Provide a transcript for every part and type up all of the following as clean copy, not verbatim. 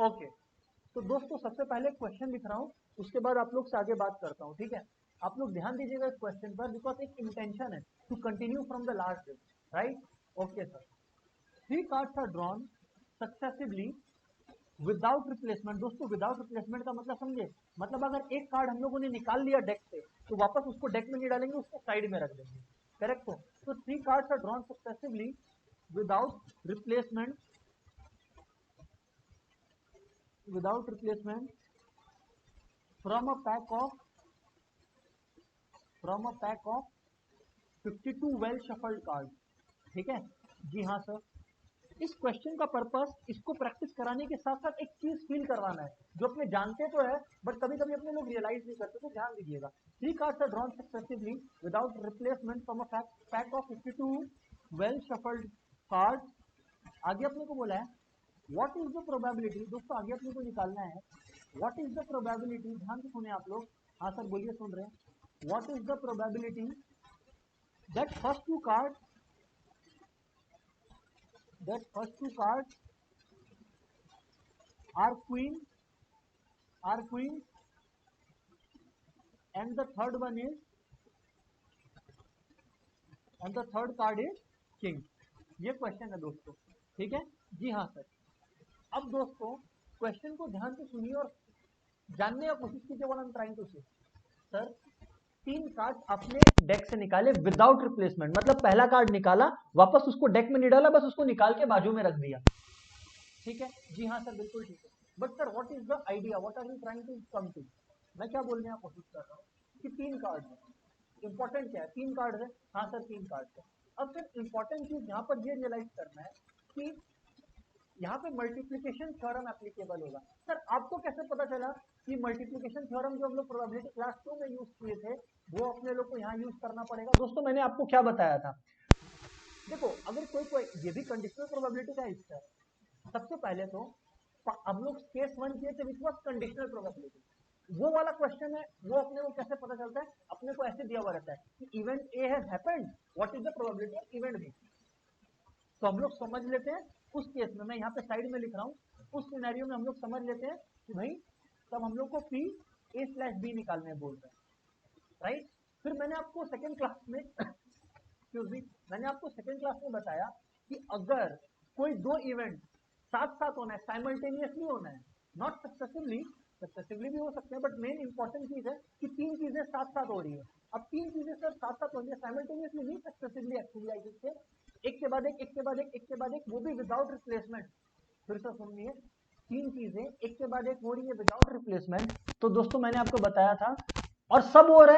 Okay, तो दोस्तों सबसे पहले क्वेश्चन लिख रहा हूँ, उसके बाद आप लोग से आगे बात करता हूँ, ठीक है। आप लोग ध्यान दीजिएगा इस क्वेश्चन पर, बिकॉज एक इंटेंशन है to continue from the last day, right. Okay sir, 3 cards are drawn successively without replacement. दोस्तों विदाउट रिप्लेसमेंट का मतलब समझे, मतलब अगर एक कार्ड हम लोगों ने निकाल लिया डेक से तो वापस उसको डेक में नहीं डालेंगे, उसको साइड में रख देंगे, करेक्ट हो। तो 3 cards are drawn successively without replacement from a pack of 52 well shuffled card, ठीक है जी हाँ सर। इस क्वेश्चन का पर्पस इसको प्रैक्टिस कराने के साथ साथ एक चीज फील करवाना है जो अपने जानते तो है बट कभी कभी अपने लोग रियलाइज नहीं करते, तो ध्यान दीजिएगा। 3 cards are drawn successively without replacement from a pack of 52 well shuffled card. आगे अपने को बोला है व्हाट इज द प्रोबेबिलिटी। दोस्तों आगे अपने को निकालना है व्हाट इज द प्रोबेबिलिटी, ध्यान से सुने आप लोग। हाँ सर बोलिए, सुन रहे हैं। What is the probability that first two card are queen and the third card is king। ये क्वेश्चन है दोस्तों, ठीक है जी हाँ सर। अब दोस्तों क्वेश्चन को ध्यान से सुनिए और जानने की कोशिश कीजिए what I am trying to say. Sir 3 card अपने डेक से निकाले विदाउट रिप्लेसमेंट, मतलब पहला कार्ड निकाला वापस उसको डेक में नहीं डाला, बस उसको निकाल के बाजू में रख दिया, ठीक है जी हाँ सर, बिल्कुल ठीक है। But sir what is the idea, what are you trying to come to. मैं क्या बोलने की कोशिश कर रहा हूँ कि 3 कार्ड है, इंपॉर्टेंट क्या है, 3 कार्ड है। हाँ सर 3 कार्ड है। अब सर इंपॉर्टेंट चीज यहाँ पर ये रियलाइज करना है कि यहाँ पे मल्टीप्लिकेशन थ्योरम एप्लीकेबल होगा। सर आपको कैसे पता चला कि मल्टीप्लिकेशन थ्योरम जो हम लोग प्रोबेबिलिटी क्लास 2 में यूज किए थे वो अपने लोग को यहाँ यूज करना पड़ेगा। दोस्तों मैंने आपको क्या बताया था, देखो अगर कोई ये भी कंडीशनल प्रोबेबिलिटी का हिस्सा है। सबसे पहले तो हम लोग केस 1 किए थे विच वाज कंडीशनल प्रोबेबिलिटी, वो वाला क्वेश्चन है, वो अपने को कैसे पता चलता है, अपने को ऐसे दिया हुआ रहता है कि event A has happened, what is the probability of event B. तो हम लोग समझ लेते हैं उस केस में, मैं यहाँ पे साइड में लिख रहा हूँ, उस सिनेरियो में हम लोग समझ लेते हैं कि भाई तब हम लोग को पी ए स्लैश बी निकालने बोल रहे हैं, राइट। फिर मैंने आपको सेकेंड क्लास में मैंने आपको सेकेंड क्लास में बताया कि अगर कोई 2 इवेंट साथ साथ होना है, साइमल्टेनियसली होना है, नॉट सक्सेसिवली भी हो सकते हैं, बट मेन इंपॉर्टेंट चीज है कि 3 चीजें साथ साथ हो रही है। अब 3 चीजें सर साथ साथ हो रही है साइमल्टेनियसली नहीं सक्सेसिवली, एक्चुअली आई से एक के बाद एक, एक के बाद एक, एक के बाद एक, वो भी विदाउट रिप्लेसमेंट। फिर से सुनिए, 3 चीजें एक के बाद एक हो रही है विदाउट रिप्लेसमेंट। तो दोस्तों मैंने आपको बताया था, और सब हो रहा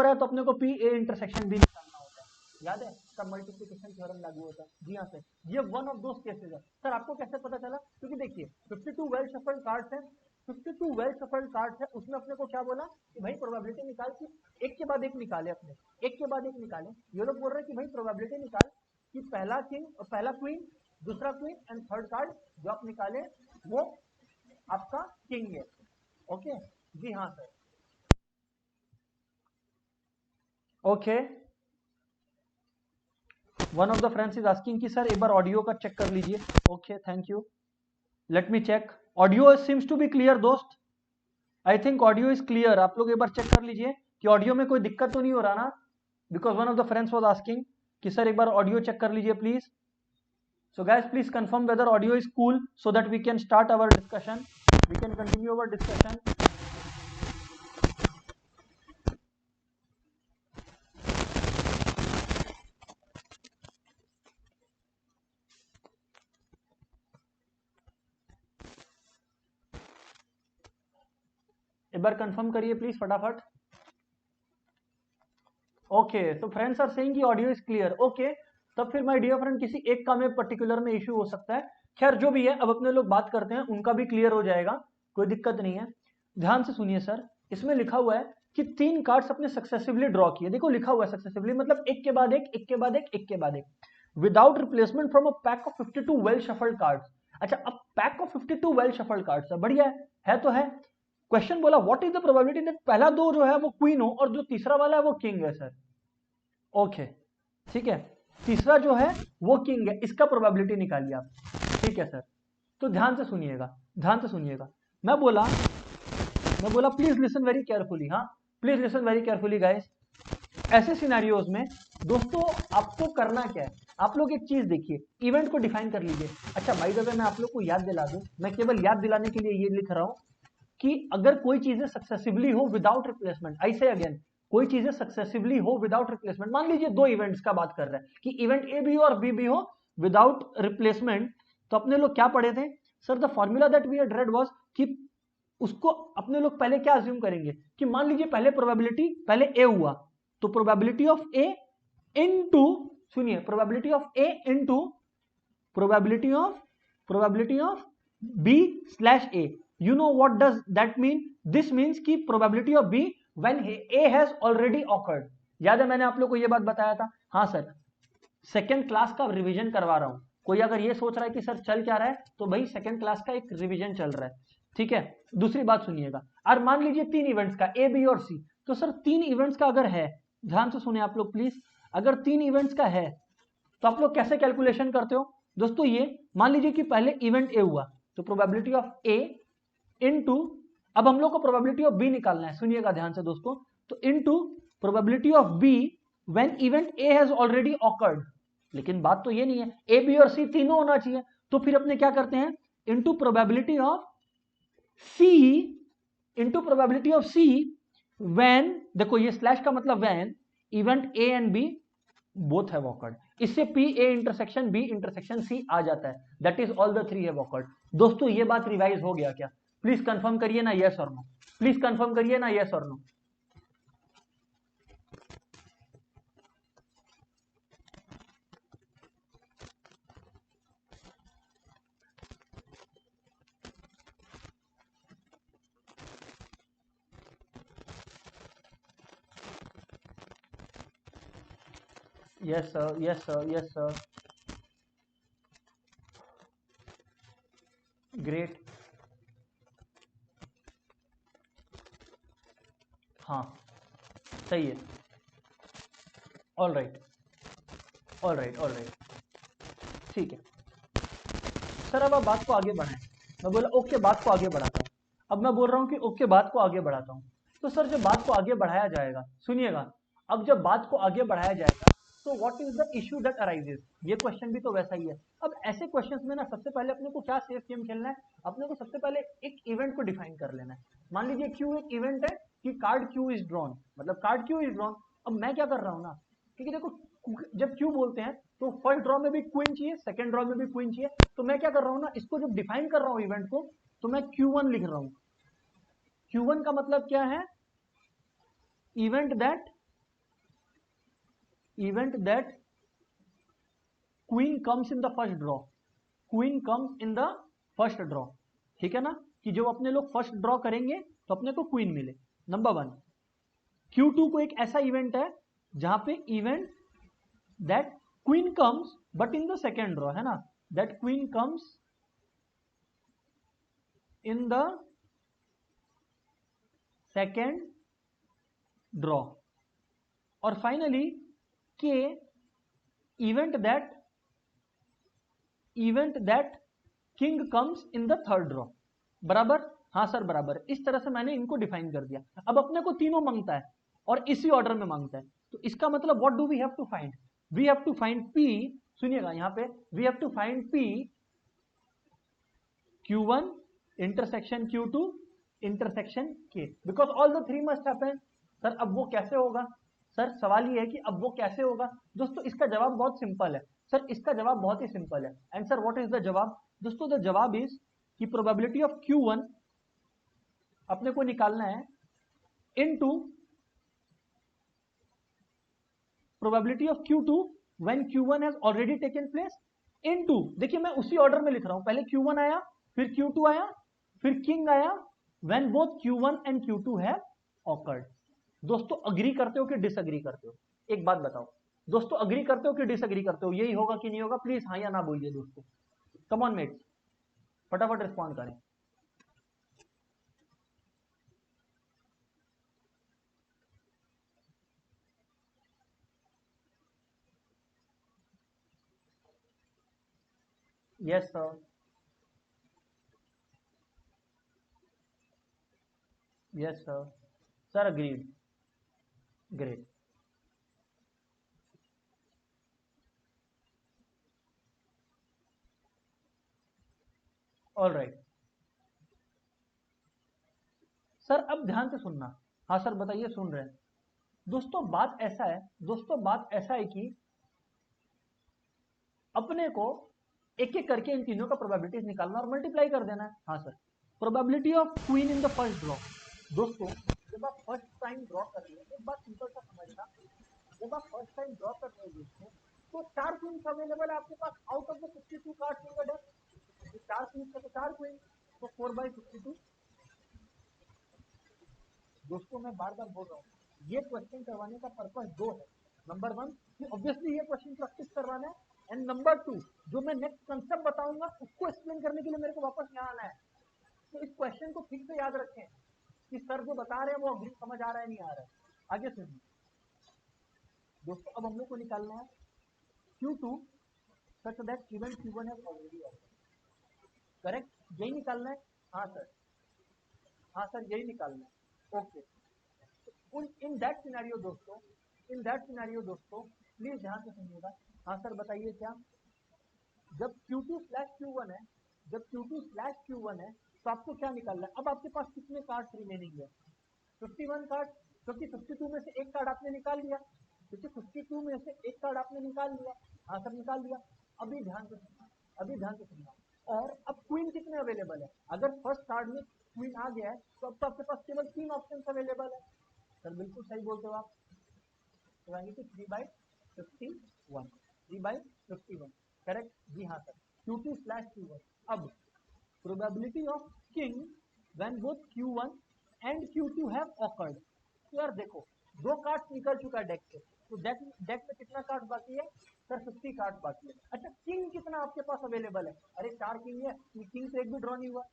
है तो अपने को पी ए इंटरसेक्शन भी निकालना होता है, याद है, तब मल्टीप्लिकेशन थ्योरम लागू होता है जी हाँ सर। ये वन ऑफ दोस केसेस है। सर आपको कैसे पता चला, क्योंकि देखिए 52 वेल शफल्ड कार्ड्स हैं, 52 वेल शफल्ड कार्ड्स है, उसमें अपने को क्या बोला कि भाई प्रोबेबिलिटी निकाल के एक के बाद एक निकाले, अपने एक के बाद एक निकाले। ये लोग बोल रहे हैं कि भाई प्रोबेबिलिटी निकाल कि पहला किंग और पहला क्वीन, दूसरा क्वीन एंड थर्ड कार्ड जो आप निकाले वो आपका किंग है। ओके जी हाँ sir, okay. One of the friends is asking कि सर एक बार ऑडियो का चेक कर लीजिए। Okay thank you, let me check. Audio seems to be clear दोस्त, I think audio is clear. आप लोग एक बार चेक कर लीजिए कि ऑडियो में कोई दिक्कत तो नहीं हो रहा ना, because one of the friends was asking कि सर एक बार ऑडियो चेक कर लीजिए please. So guys, please confirm whether audio is cool so that we can start our discussion. We can continue our discussion. एक बार confirm करिए please फटाफट। Okay, तो friends are saying कि ऑडियो इज क्लियर। ओके, तब फिर my dear friend किसी एक का में पर्टिकुलर में इश्यू हो सकता है। खैर जो भी है, अब अपने लोग बात करते हैं, उनका भी क्लियर हो जाएगा, कोई दिक्कत नहीं है। ध्यान से सुनिए सर, इसमें लिखा हुआ है कि 3 कार्ड्स अपने सक्सेसिवली ड्रॉ किए। देखो लिखा हुआ है सक्सेसिवली, मतलब एक के बाद एक, एक के बाद एक, एक के बाद एक, without replacement from a pack of 52 well shuffled cards. अच्छा, अब pack of 52 well shuffled cards है, बढ़िया है तो है। क्वेश्चन बोला what is the probability that पहला 2 जो है वो क्वीन हो और जो तीसरा वाला है वो किंग है सर। ओके ठीक है, तीसरा जो है वो किंग है, इसका प्रोबेबिलिटी निकालिए आप, ठीक है सर। तो ध्यान से सुनिएगा, ध्यान से सुनिएगा। मैं बोला प्लीज लिसन वेरी केयरफुली, हाँ please listen very carefully guys. ऐसे सिनेरियोज में दोस्तों आपको करना क्या है, आप लोग एक चीज देखिए, इवेंट को डिफाइन कर लीजिए। अच्छा बाय द वे मैं आप लोग को याद दिला दूं, मैं केवल याद दिलाने के लिए ये लिख रहा हूं कि अगर कोई चीजें सक्सेसिवली हो विदाउट रिप्लेसमेंट, आई से अगेन, कोई चीजें सक्सेसिवली हो विदाउट रिप्लेसमेंट, मान लीजिए दो इवेंट्स का बात कर रहे हैं कि इवेंट ए भी हो और बी भी हो विदाउट रिप्लेसमेंट, तो अपने लोग क्या पढ़े थे sir, the formula that we had read was कि उसको अपने लोग पहले क्या अज्यूम करेंगे कि मान लीजिए पहले प्रोबेबिलिटी, पहले ए हुआ तो प्रोबेबिलिटी ऑफ ए इनटू, सुनिए, probability of A into probability of B slash A. You know what does that mean? This means की probability of B when A has already occurred. याद है मैंने आप लोग को यह बात बताया था? हाँ सर, सेकेंड क्लास का रिवीजन करवा रहा हूं। कोई अगर ये सोच रहा है कि सर चल क्या रहा है, तो भाई सेकेंड क्लास का एक रिवीजन चल रहा है, ठीक है। दूसरी बात सुनिएगा, और मान लीजिए तीन इवेंट्स का ए बी और सी, तो सर तीन इवेंट्स का अगर है, ध्यान से सुने आप लोग प्लीज, अगर तीन इवेंट्स का है तो आप लोग कैसे कैलकुलेशन करते हो दोस्तों? ये मान लीजिए कि पहले इवेंट ए हुआ तो प्रोबेबिलिटी ऑफ ए इनटू, अब हम लोग को प्रोबेबिलिटी ऑफ बी निकालना है, सुनिएगा ध्यान से दोस्तों, तो into probability of B when event A has already occurred. लेकिन बात तो ये नहीं है, ए बी और सी तीनों होना चाहिए, तो फिर अपने क्या करते हैं, into probability of C, into probability of C when, देखो ये स्लैश का मतलब when event A and B both have occurred. इससे P A intersection B intersection C आ जाता है, that is all the three have occurred. दोस्तों ये बात रिवाइज हो गया क्या? प्लीज कंफर्म करिए ना यस और नो, प्लीज कंफर्म करिए ना यस और no. Yes sir, yes sir, yes sir, great, हाँ सही है, all right, all right, all right, ठीक है सर। अब बात को आगे बढ़ाएं, मैं बोला ओके बात को आगे बढ़ाता हूँ, अब मैं बोल रहा हूँ कि ओके बात को आगे बढ़ाता हूँ। तो सर जब बात को आगे बढ़ाया जाएगा, सुनिएगा, अब जब बात को आगे बढ़ाया जाएगा तो what is the issue that arises, ये क्वेश्चन भी तो वैसा ही है। अब ऐसे क्वेश्चंस में ना सबसे पहले अपने को क्या सेफ गेम खेलना है, अपने को सबसे पहले एक इवेंट को डिफाइन कर लेना है। मान लीजिए क्यू एक इवेंट है कि कार्ड क्यू इज ड्रॉन, मतलब कार्ड क्यू इज ड्रॉन। अब मैं क्या कर रहा हूँ ना, क्योंकि देखो जब क्यू बोलते हैं तो फर्स्ट ड्रॉ में भी क्वीन चाहिए, सेकंड ड्रॉ में भी क्वीन चाहिए, तो मैं क्या कर रहा हूँ ना, इसको जब डिफाइन कर रहा हूँ इवेंट को, तो मैं Q1 लिख रहा हूँ। Q1 का मतलब क्या है? Event that queen comes in the first draw, queen comes in the first draw, ठीक है ना, कि जो अपने लोग फर्स्ट ड्रॉ करेंगे तो अपने को क्वीन मिले, नंबर वन। Q2 को एक ऐसा इवेंट है जहां पे event that queen comes but in the second draw, है ना, that queen comes in the second draw. और फाइनली के event that king comes in the third draw, बराबर? हाँ सर बराबर। इस तरह से मैंने इनको डिफाइन कर दिया। अब अपने को तीनों मांगता है और इसी ऑर्डर में मांगता है, तो इसका मतलब what do we have to find? We have to find P, सुनिएगा यहां पे, we have to find P Q1 intersection Q2 intersection K, because all the three must happen. Sir अब वो कैसे होगा? सर सवाल ये है कि अब वो कैसे होगा? दोस्तों इसका जवाब बहुत सिंपल है सर, इसका जवाब बहुत ही सिंपल है। And sir what is the जवाब? दोस्तों द जवाब इज कि प्रोबेबिलिटी ऑफ Q1 अपने को निकालना है into probability of Q2 when Q1 has already taken place into, देखिए मैं उसी ऑर्डर में लिख रहा हूं, पहले Q1 आया, फिर Q2 आया, फिर किंग आया, when both Q1 and Q2 have occurred. दोस्तों अग्री करते हो कि डिसएग्री करते हो? एक बात बताओ दोस्तों, अग्री करते हो कि डिसएग्री करते हो? यही होगा कि नहीं होगा? प्लीज हाँ या ना बोलिए दोस्तों, कम ऑन मेट्स, फटाफट रिस्पॉन्ड करें। Yes sir, yes sir, sir agreed, great. All right sir, अब ध्यान से सुनना। हाँ सर बताइए, सुन रहे हैं। दोस्तों बात ऐसा है, कि अपने को एक एक करके इन तीनों का प्रोबेबिलिटीज निकालना और मल्टीप्लाई कर देना है। हाँ sir, probability of queen in the first draw. दोस्तों जब आप फर्स्ट टाइम ड्रॉ कर रहे हो, एक बात सिंपल सा समझना, जब आप फर्स्ट टाइम ड्रॉ कर रहे हो दोस्तों, तो 4 क्वींस अवेलेबल है आपके पास out of the 52 cards in the deck. 4 queens है तो 4 क्वीन, तो 4/52। दोस्तों मैं बार बार बोल रहा हूँ, ये क्वेश्चन करवाने का पर्पस दो है। नंबर 1 कि ऑब्वियसली ये क्वेश्चन प्रैक्टिस करवाना है, एंड नंबर 2 जो मैं नेक्स्ट कंसेप्ट बताऊंगा उसको एक्सप्लेन करने के लिए मेरे को वापस यहाँ आना है। तो इस क्वेश्चन को ठीक से याद रखें कि सर जो बता रहे हैं वो अभी समझ आ रहा है नहीं आ रहा है। आगे सुनिए दोस्तों, अब हम लोग को निकालना है Q2 such that even Q1 has already occurred। Correct, यही निकालना है। हाँ सर, हाँ सर यही निकालना है। ओके, इन दैट सिनेरियो दोस्तों, प्लीज ध्यान से सुनिएगा। हाँ सर बताइए क्या, जब Q2/Q1 है, तो आपको क्या निकालना है? अब आपके पास कितने कार्ड्स रिमेनिंग है? 51 कार्ड, क्योंकि 52 में से एक कार्ड आपने निकाल लिया, हाँ सर निकाल लिया। अभी ध्यान से सुनना, और अब क्वीन कितने अवेलेबल है? अगर फर्स्ट कार्ड में क्वीन आ गया है तो अब तो आपके पास केवल 3 ऑप्शन अवेलेबल है। सर बिल्कुल सही बोलते हो आप, तो यानी कि 3/51, करेक्ट जी हाँ सर, Q2/Q1। अब probability of king when both Q1 and Q2 have awkward. तो यार देखो, 2 कार्ड्स निकल चुका है डेक से, तो डेक में कितना कार्ड बाकी है सर? 50 कार्ड बाकी है। अच्छा किंग कितना आपके पास अवेलेबल है? अरे 4 किंग है, किंग से एक भी ड्रॉ नहीं हुआ।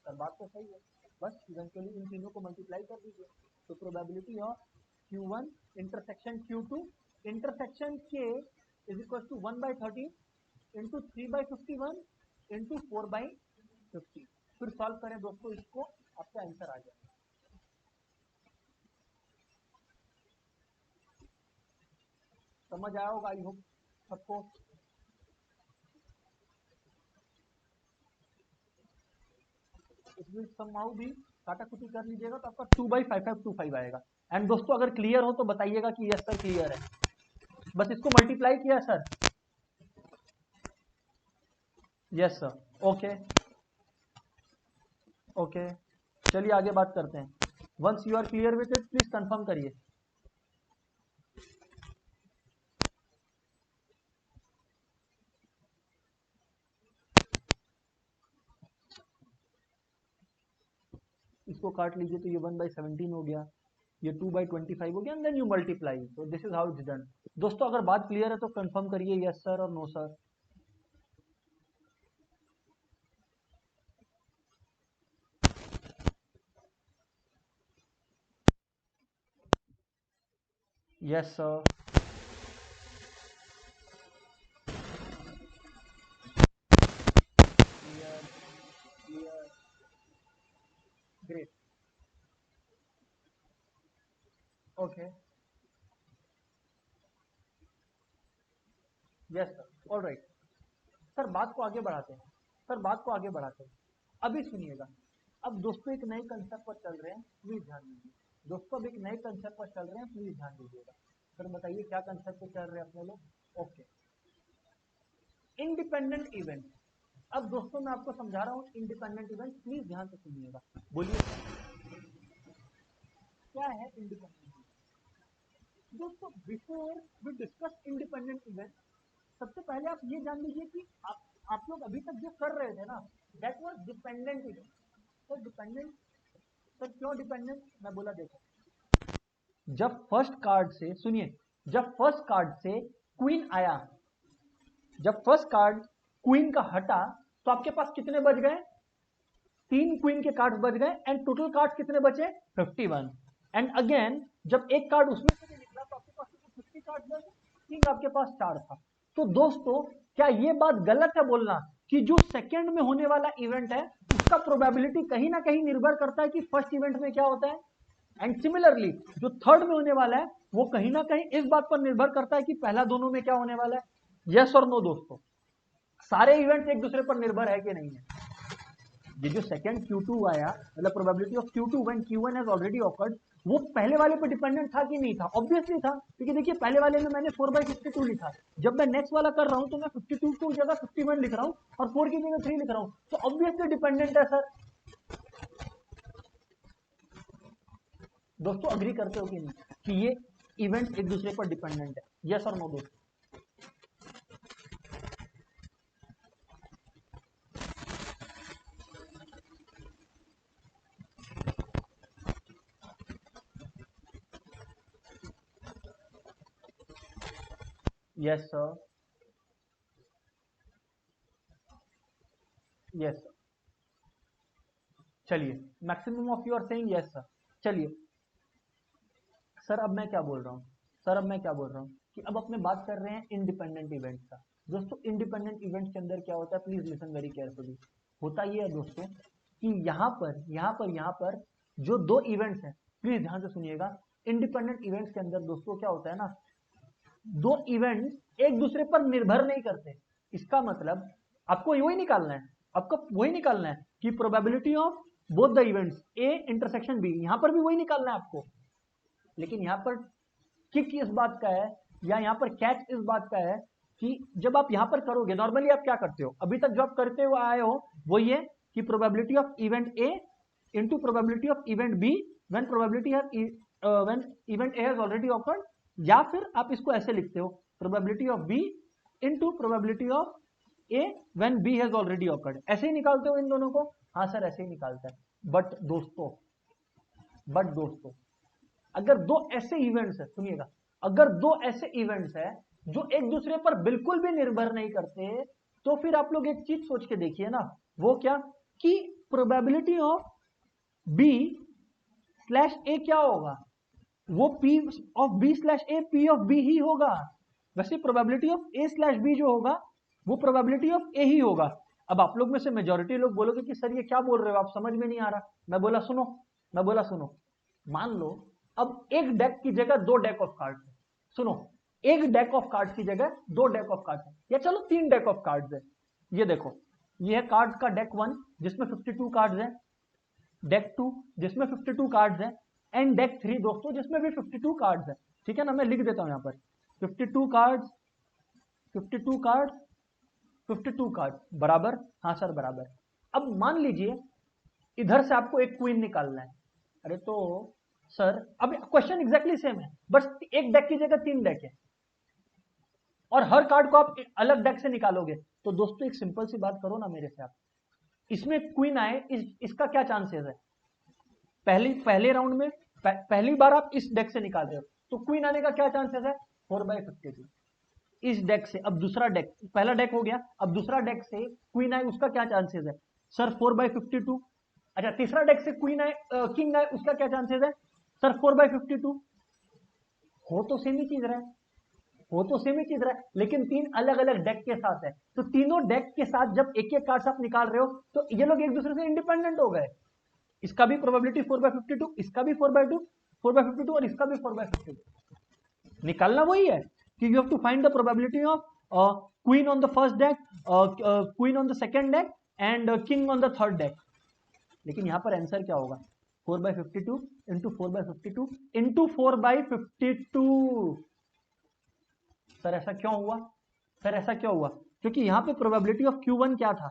सर बात तो सही है, बस इवेंचुअली इन तीनों को मल्टीप्लाई कर दीजिए। तो probability of Q1 intersection Q2 intersection K is equal to 1/13 into 3/51 into 4/50। फिर सॉल्व करें दोस्तों इसको, आपका आंसर आ जाएगा। समझ आया होगा आई होप सबको। इसमें समाउ भी काटा कुटी कर लीजिएगा तो आपका 2/5525 आएगा। एंड दोस्तों अगर क्लियर हो तो बताइएगा कि यस सर क्लियर है। बस इसको मल्टीप्लाई किया sir. Yes sir, okay okay, चलिए आगे बात करते हैं। Once you are clear with it please confirm करिए। इसको काट लीजिए तो ये 1/17 हो गया, ये 2/25 हो गया, एंड देन यू मल्टीप्लाई। तो this is how it's done. दोस्तों अगर बात क्लियर है तो कंफर्म करिए यस सर और no sir. Yes sir, clear clear, great, okay, yes sir, all right. Sir बात को आगे बढ़ाते हैं, अभी सुनिएगा। अब दोस्तों एक नए कंसेप्ट पर चल रहे हैं, प्लीज ध्यान दीजिए। सर बताइए क्या कंसेप्ट पर चल रहे हैं अपने लोग? Okay, independent event. अब दोस्तों मैं आपको समझा रहा हूँ इंडिपेंडेंट इवेंट, प्लीज ध्यान से सुनिएगा। बोलिए क्या है इंडिपेंडेंट इवेंट? दोस्तों before we discuss independent event, सबसे पहले आप ये जान लीजिए कि आप लोग अभी तक जो कर रहे थे ना, that was dependent event. Sir dependent, sir क्यों डिपेंडेंट? मैं बोला देखो, जब फर्स्ट कार्ड से, सुनिए, जब फर्स्ट कार्ड से क्वीन आया, जब फर्स्ट कार्ड क्वीन का हटा तो आपके पास कितने बच गए? 3 क्वीन के कार्ड बच गए, एंड टोटल कार्ड कितने बचे? 51। एंड अगेन जब एक कार्ड उसमें से भी निकला तो आपके पास 50 कार्ड बचे, किंग आपके पास 4 था। तो दोस्तों क्या ये बात गलत है बोलना कि जो सेकंड में होने वाला इवेंट है उसका प्रोबेबिलिटी कहीं ना कहीं निर्भर करता है कि फर्स्ट इवेंट में क्या होता है, एंड सिमिलरली जो थर्ड में होने वाला है वो कहीं ना कहीं इस बात पर निर्भर करता है कि पहला दोनों में क्या होने वाला है। यस और नो दोस्तों, सारे इवेंट्स एक दूसरे पर निर्भर है कि नहीं है। ये जो सेकंड Q2 आया, मतलब probability of Q2 when Q1 has already awkward, वो पहले वाले पे डिपेंडेंट था कि नहीं था? ऑब्वियसली था, क्योंकि देखिए पहले वाले में मैंने 4/52 लिखा, जब मैं नेक्स्ट वाला कर रहा हूं तो मैं 52 की जगह 51 लिख रहा हूं और 4 की जगह 3 लिख रहा हूं, तो ऑब्वियसली डिपेंडेंट है सर। दोस्तों अग्री करते हो कि नहीं कि ये इवेंट एक दूसरे पर डिपेंडेंट है? यस और नो दोस्तों? Yes sir, yes sir. चलिए, maximum of you are saying yes sir. चलिए सर, अब मैं क्या बोल रहा हूँ, सर अब मैं क्या बोल रहा हूँ कि अब अपने बात कर रहे हैं इंडिपेंडेंट इवेंट का। दोस्तों इंडिपेंडेंट इवेंट के अंदर क्या होता है, प्लीज लिसन वेरी केयरफुली। होता ये है दोस्तों कि यहाँ पर जो दो इवेंट्स हैं, प्लीज ध्यान से सुनिएगा। इंडिपेंडेंट इवेंट्स के अंदर दोस्तों क्या होता है ना, दो इवेंट्स एक दूसरे पर निर्भर नहीं करते। इसका मतलब आपको वही निकालना है, आपको वही निकालना है कि probability of both the events A intersection B, यहां पर भी वही निकालना है आपको। लेकिन यहां पर किक इस बात का है, या यहां पर कैच इस बात का है कि जब आप यहां पर करोगे, नॉर्मली आप क्या करते हो, अभी तक जो आप करते हुए आए हो वो ये कि probability of event A into probability of event B when when event A has already occurred, या फिर आप इसको ऐसे लिखते हो probability of B into probability of A when B has already occurred. ऐसे ही निकालते हो इन दोनों को? हाँ सर ऐसे ही निकालता है। बट दोस्तों अगर दो ऐसे इवेंट्स है, सुनिएगा, अगर दो ऐसे इवेंट्स है जो एक दूसरे पर बिल्कुल भी निर्भर नहीं करते, तो फिर आप लोग एक चीज सोच के देखिए ना, वो क्या कि probability of B slash A क्या होगा, वो P of B slash A P of B ही होगा। वैसे probability of A slash B जो होगा वो प्रोबेबिलिटी ऑफ ए ही होगा। अब आप लोग में से मेजॉरिटी लोग बोलोगे कि सर ये क्या बोल रहे हो आप, समझ में नहीं आ रहा। मैं बोला सुनो, मान लो अब एक डेक की जगह दो डेक ऑफ कार्ड है, सुनो, एक डेक ऑफ कार्ड की जगह दो डेक ऑफ कार्ड है, या चलो तीन डेक ऑफ कार्ड है। ये देखो, ये है कार्ड का डेक 1 जिसमें 52 कार्ड्स है, डेक 2 जिसमें 52 कार्ड्स है, एंड डेक 3 दोस्तों जिसमें भी 52 कार्ड्स है। ठीक है ना, मैं लिख देता हूं यहां पर 52 कार्ड्स, 52 कार्ड्स, 52 कार्ड बराबर, हाँ सर बराबर। अब मान लीजिए इधर से आपको एक क्वीन निकालना है। अरे तो सर अब क्वेश्चन एग्जैक्टली सेम है, बस एक डेक की जगह तीन डेक है और हर कार्ड को आप अलग डेक से निकालोगे। तो दोस्तों एक सिंपल सी बात करो ना मेरे से आप, इसमें क्वीन आए, इसका क्या चांसेस है? पहले राउंड में पहली बार आप इस डेक से निकाल रहे हो तो क्वीन आने का क्या चांसेस है? 4/52। इस डेक से अब दूसरा डेक, पहला डेक हो गया, अब दूसरा डेक से क्वीन आए उसका क्या चांसेस है? सर 4/52। अच्छा तीसरा डेक से क्वीन आए किंग आए उसका क्या चांसेस है? सर 4/52। हो तो सेम ही चीज रहा है, हो तो सेम ही चीज रहा है, लेकिन तीन अलग अलग डेक के साथ है। तो तीनों डेक के साथ जब एक एक कार्ड आप निकाल रहे हो तो ये लोग एक दूसरे से इंडिपेंडेंट हो गए। इसका भी प्रोबेबिलिटी 4/52, इसका भी 4/52 और इसका भी 4/52। निकालना वही है कि you have to find the probability of queen on the first deck, queen on the second deck and king on the third deck. लेकिन यहां पर आंसर क्या होगा? 4/52 इंटू 4/52 इंटू 4/52। सर ऐसा क्यों हुआ? सर ऐसा क्यों हुआ? क्योंकि यहां पे प्रोबेबिलिटी ऑफ Q1 क्या था?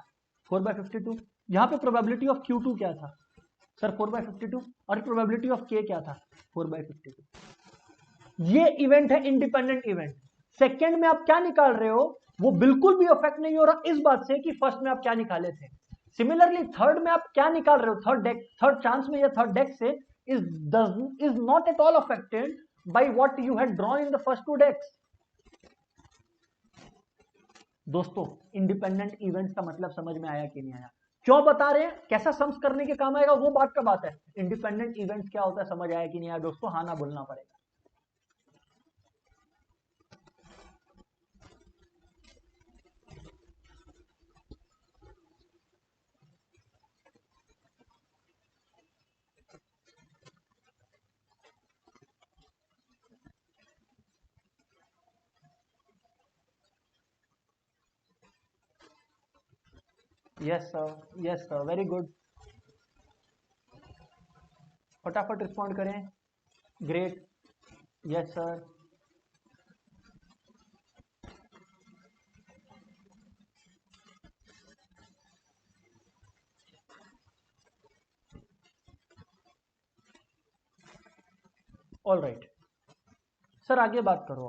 4/52। यहां पे प्रोबेबिलिटी ऑफ Q2 क्या था? सर 4/52। और प्रोबेबिलिटी ऑफ K क्या था? 4/52। ये इवेंट है इंडिपेंडेंट इवेंट। सेकंड में आप क्या निकाल रहे हो वो बिल्कुल भी अफेक्ट नहीं हो रहा इस बात से कि फर्स्ट में आप क्या निकाले थे। सिमिलरली थर्ड में आप क्या निकाल रहे हो, थर्ड डेक, थर्ड चांस में या थर्ड डेक से is not at all affected by what you had drawn in the first two decks. दोस्तों इंडिपेंडेंट इवेंट्स का मतलब समझ में आया कि नहीं आया? क्यों बता रहे हैं, कैसा सम्स करने के काम आएगा वो बात का बात है। इंडिपेंडेंट इवेंट्स क्या होता है समझ आया कि नहीं आया दोस्तों? हाँ ना बोलना पड़ेगा। यस सर, वेरी गुड, फटाफट रिस्पॉन्ड करें, great, yes sir, all right. Sir आगे बात करो,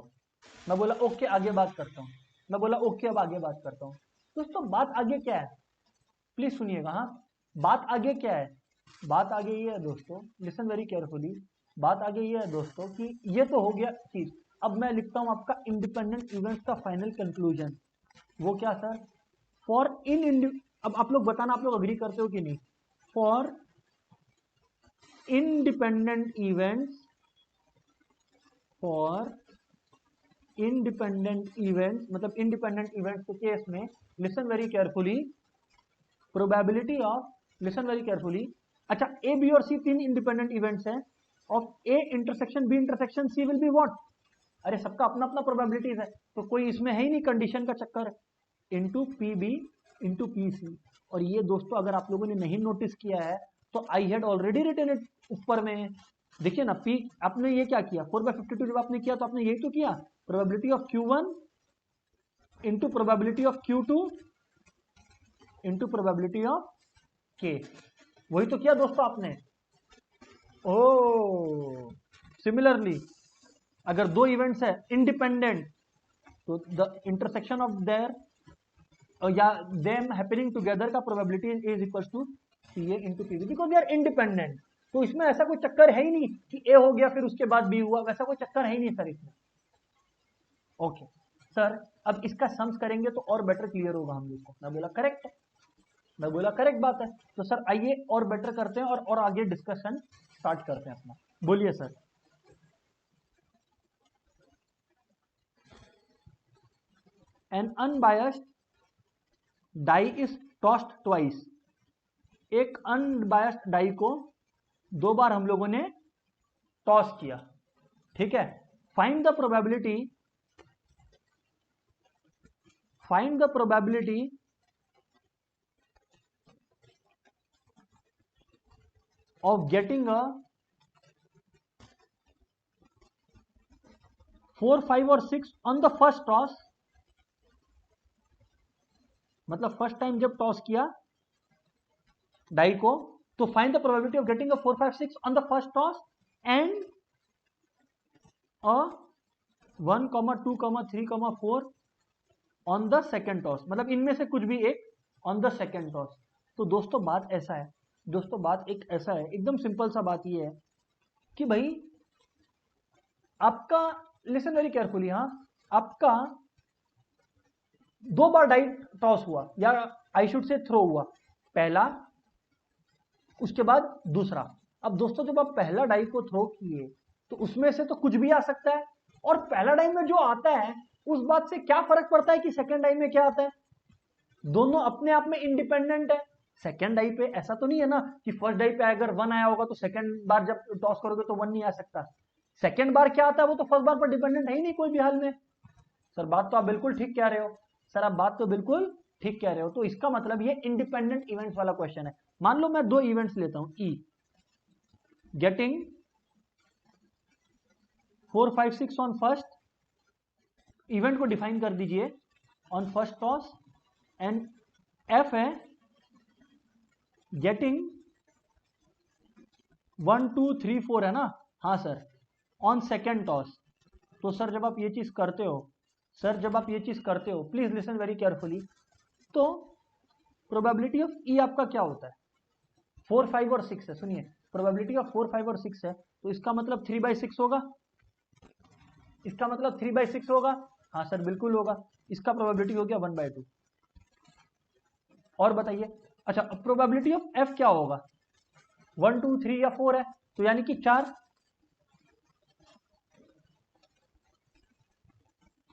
मैं बोला ओके आगे बात करता हूँ, मैं बोला ओके अब आगे बात करता हूँ। दोस्तों बात आगे क्या है, प्लीज सुनिएगा, हाँ बात आगे क्या है, बात आगे ये है दोस्तों, लिसन वेरी केयरफुली, बात आगे ये है दोस्तों कि ये तो हो गया चीज। अब मैं लिखता हूं आपका इंडिपेंडेंट इवेंट्स का फाइनल कंक्लूजन, वो क्या सर, फॉर अब आप लोग बताना, आप लोग अग्री करते हो कि नहीं, for independent events, for independent events, मतलब इंडिपेंडेंट इवेंट्स के केस में listen very carefully, probability of, listen very carefully, अच्छा ए बी और सी तीन इंडिपेंडेंट इवेंट्स हैं, of A intersection B intersection C will be what, अरे सबका अपना अपना प्रोबेबिलिटीज है, तो कोई इसमें है ही नहीं कंडीशन का चक्कर, into P B into P C. और ये दोस्तों अगर आप लोगों ने नहीं नोटिस किया है तो I had already written it ऊपर में, देखिए ना पी, आपने ये क्या किया 4/52 जब आपने किया तो आपने यही तो किया, probability of Q1 into probability of Q2 into probability of K, वही तो किया दोस्तों आपने। ओ सिमिलरली अगर दो इवेंट्स है इंडिपेंडेंट तो द इंटरसेक्शन ऑफ देयर या देम हैपनिंग टुगेदर का probability is equal to CA into P because they are independent. तो इसमें ऐसा कोई चक्कर है ही नहीं कि ए हो गया फिर उसके बाद बी हुआ, वैसा कोई चक्कर है ही नहीं सर इसमें। ओके सर अब इसका सम्स करेंगे तो और बेटर क्लियर होगा हम लोग को, मैं बोला करेक्ट, मैं बोला करेक्ट बात है, तो सर आइए और बेटर करते हैं और आगे डिस्कशन स्टार्ट करते हैं अपना, बोलिए sir. An unbiased die is tossed twice, एक अनबायस्ड डाई को दो बार हम लोगों ने टॉस किया, ठीक है, find the probability, find the probability of getting a 4, 5 और 6 on the first toss, मतलब फर्स्ट टाइम जब टॉस किया डाई को तो find the probability of getting a 4, 5, 6 on the first toss and a 1, 2, 3, 4 on the second toss, मतलब इनमें से कुछ भी एक ऑन द सेकेंड टॉस। तो दोस्तों बात ऐसा है, दोस्तों बात एक ऐसा है, एकदम सिंपल सा बात ये है कि भाई आपका, लिसन वेरी केयरफुली, हाँ आपका दो बार डाई टॉस हुआ या आई शुड से थ्रो हुआ, पहला उसके बाद दूसरा। अब दोस्तों जब आप पहला डाई को थ्रो किए तो उसमें से तो कुछ भी आ सकता है, और पहला डाई में जो आता है उस बात से क्या फर्क पड़ता है कि सेकेंड डाई में क्या आता है, दोनों अपने आप में इंडिपेंडेंट है। सेकेंड डाई पे ऐसा तो नहीं है ना कि फर्स्ट डाई पे अगर 1 आया होगा तो सेकेंड बार जब टॉस करोगे तो 1 नहीं आ सकता, सेकेंड बार क्या आता है वो तो फर्स्ट बार पर डिपेंडेंट है ही नहीं कोई भी हाल में। सर बात तो आप बिल्कुल ठीक कह रहे हो, सर आप बात तो बिल्कुल ठीक कह रहे हो, तो इसका मतलब ये इंडिपेंडेंट इवेंट्स वाला क्वेश्चन है। मान लो मैं दो इवेंट्स लेता हूं, ई गेटिंग 4, 5, 6 ऑन फर्स्ट, इवेंट को डिफाइन कर दीजिए on first toss, and F है गेटिंग 1, 2, 3, 4 है ना, हाँ सर, ऑन सेकेंड टॉस। तो सर जब आप ये चीज करते हो, सर जब आप ये चीज करते हो, प्लीज लिसन वेरी केयरफुली, तो प्रोबेबिलिटी ऑफ ई आपका क्या होता है, 4, 5 और 6 है, सुनिए प्रोबेबिलिटी ऑफ 4, 5 और 6 है, तो इसका मतलब 3/6 होगा, इसका मतलब 3/6 होगा, हाँ सर बिल्कुल होगा, इसका प्रोबेबिलिटी हो गया 1/2। और बताइए, अच्छा अब प्रोबेबिलिटी ऑफ एफ क्या होगा, 1, 2, 3 या 4 है, तो यानी कि 4,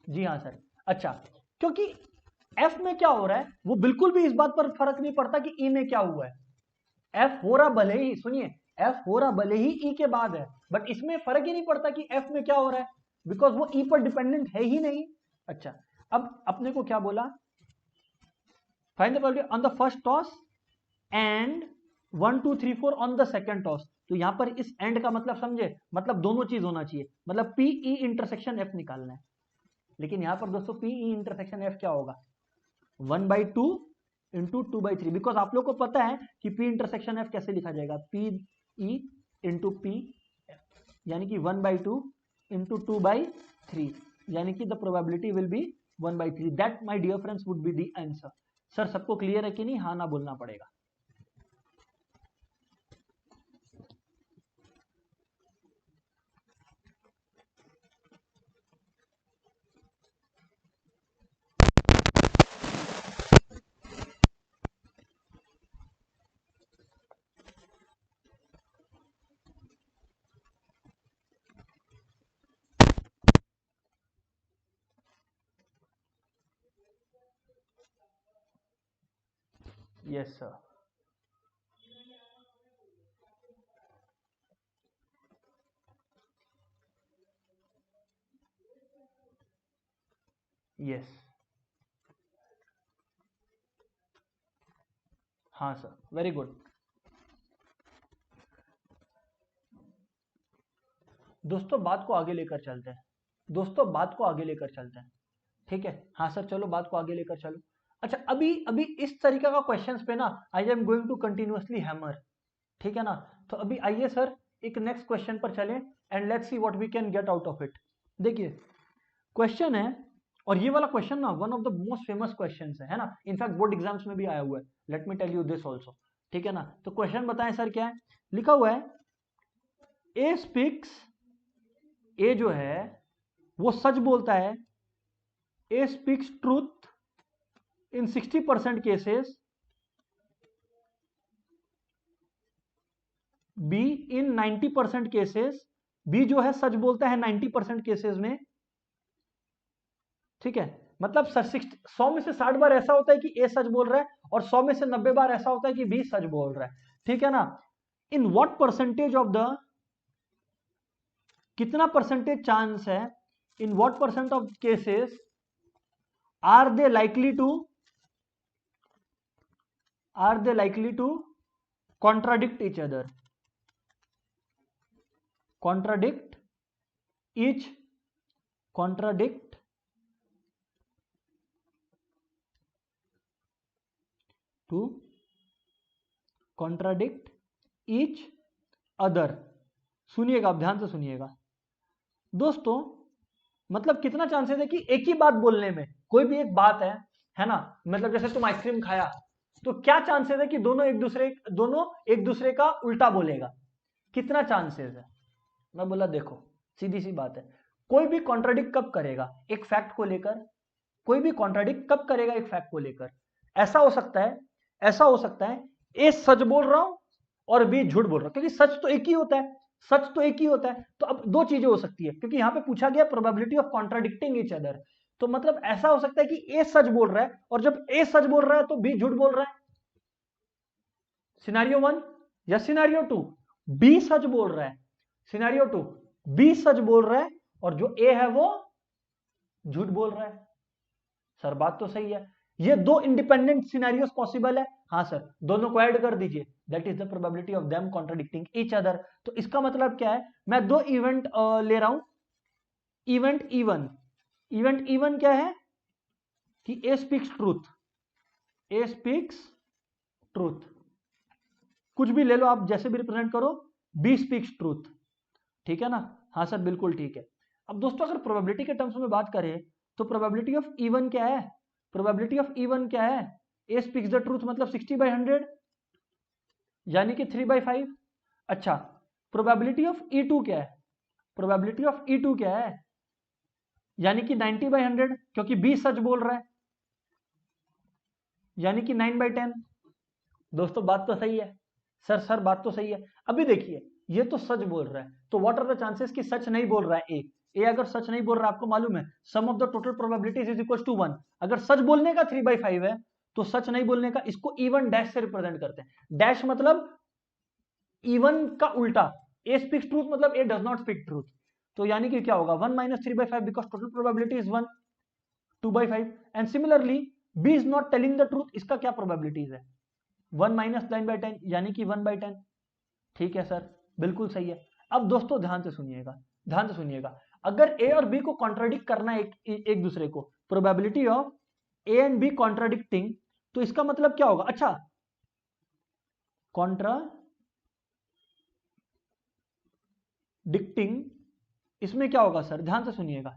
जी हाँ सर। अच्छा क्योंकि एफ में क्या हो रहा है वो बिल्कुल भी इस बात पर फर्क नहीं पड़ता कि ई में क्या हुआ है, एफ हो रहा भले ही, सुनिए एफ हो रहा भले ही ई के बाद है, बट इसमें फर्क ही नहीं पड़ता कि एफ में क्या हो रहा है, बिकॉज वो ई पर डिपेंडेंट है ही नहीं। अच्छा अब अपने को क्या बोला, find the probability on the first toss and 1 2 3 4 on the second toss. तो यहां पर इस एंड का मतलब समझे, मतलब दोनों चीज होना चाहिए, मतलब पी ई इंटरसेक्शन एफ निकालना है। लेकिन यहां पर दोस्तों पी ई इंटरसेक्शन एफ क्या होगा, 1/2 इंटू 2/3, बिकॉज आप लोग को पता है कि पी इंटरसेक्शन एफ कैसे लिखा जाएगा, P E into P F, यानी कि 1/2 इंटू 2/3, यानी कि the probability will be 1/3। That my dear friends would be the answer. Sir सबको क्लियर है कि नहीं, हाँ ना बोलना पड़ेगा। Yes sir. यस, हाँ सर, वेरी गुड। दोस्तों बात को आगे लेकर चलते हैं, दोस्तों बात को आगे लेकर चलते हैं, ठीक है। हाँ सर चलो बात को आगे लेकर चलो। अच्छा अभी अभी इस तरीके का क्वेश्चंस पे ना I am going to continuously hammer, ठीक है ना। तो अभी आइए सर एक नेक्स्ट क्वेश्चन पर चलें and let's see what we can get out of it. देखिए क्वेश्चन है, और ये वाला क्वेश्चन ना one of the most famous questions है ना, इनफैक्ट बोर्ड एग्जाम्स में भी आया हुआ है। Let me tell you this also, ठीक है ना। तो क्वेश्चन बताएं सर क्या है, लिखा हुआ है ए स्पीक्स, ए जो है वो सच बोलता है, A speaks truth in 60% cases, B in 90% cases, B जो है सच बोलता है 90% केसेस में, ठीक है। मतलब 100 में से 60 बार ऐसा होता है कि ए सच बोल रहा है और 100 में से 90 बार ऐसा होता है कि बी सच बोल रहा है, ठीक है ना। In what percentage of the, कितना परसेंटेज चांस है, in what percent of cases are they likely to contradict each other, contradict each other. सुनिएगा आप ध्यान से सुनिएगा दोस्तों, मतलब कितना चांसेस है कि एक ही बात बोलने में, कोई भी एक बात है ना, मतलब जैसे तुम आइसक्रीम खाया, तो क्या चांसेस है कि दोनों एक दूसरे का उल्टा बोलेगा, कितना चांसेस है। मैं बोला देखो सीधी सी बात है, कोई भी कॉन्ट्राडिक्ट कब करेगा एक फैक्ट को लेकर, कोई भी कॉन्ट्राडिक्ट कब करेगा एक फैक्ट को लेकर। ऐसा हो सकता है ए सच बोल रहा हूं और बी झूठ बोल रहा हूं, क्योंकि सच तो एक ही होता है, तो अब दो चीजें हो सकती है, क्योंकि यहां पे पूछा गया probability of contradicting each other. तो मतलब ऐसा हो सकता है कि ए सच बोल रहा है, और जब ए सच बोल रहा है तो बी झूठ बोल रहा है, सिनेरियो 1। या सिनेरियो 2, बी सच बोल रहा है, सिनेरियो 2 बी सच बोल रहा है और जो ए है वो झूठ बोल रहा है। सर बात तो सही है, ये दो इंडिपेंडेंट सिनेरियोस पॉसिबल है, हाँ सर दोनों को ऐड कर दीजिए, that is the probability of them contradicting each other. तो इसका मतलब क्या है, मैं दो इवेंट ले रहा हूं, इवेंट इवन क्या है कि ए स्पीक्स ट्रूथ, कुछ भी ले लो आप, जैसे भी रिप्रेजेंट करो, बी स्पीक्स ट्रूथ, ठीक है ना। हाँ सर बिल्कुल ठीक है। अब दोस्तों अगर प्रोबेबिलिटी के टर्म्स में बात करें तो प्रोबेबिलिटी ऑफ इवन क्या है, ए स्पीक्स द ट्रूथ मतलब 60/100, यानी कि 3/5। अच्छा प्रोबेबिलिटी ऑफ E2 क्या है, यानी कि 90/100, क्योंकि बी सच बोल रहा है, यानी कि 9/10। दोस्तों बात तो सही है, सर बात तो सही है। अभी देखिए ये तो सच बोल रहा है, तो व्हाट आर द चांसेस कि सच नहीं बोल रहा है ए अगर सच नहीं बोल रहा है, आपको मालूम है sum of the total probabilities is equal to 1। अगर सच बोलने का 3/5 है तो सच नहीं बोलने का, इसको इवन डैश से रिप्रेजेंट करते हैं। डैश मतलब इवन का उल्टा, ए स्पीक्स ट्रूथ मतलब A does not speak truth, तो यानी कि क्या होगा 1 - 3/5 because total probability is 1, 2/5। And similarly B is not telling the truth, इसका क्या प्रोबेबिलिटीज है? 1 माइनस 9/10 यानी कि 1/10। ठीक है सर, बिल्कुल सही है। अब दोस्तों ध्यान से सुनिएगा, ध्यान से सुनिएगा। अगर ए और बी को कॉन्ट्राडिक्ट करना है एक दूसरे को, probability of A and B contradicting, तो इसका मतलब क्या होगा? अच्छा, कॉन्ट्राडिक्टिंग, इसमें क्या होगा सर? ध्यान से सुनिएगा।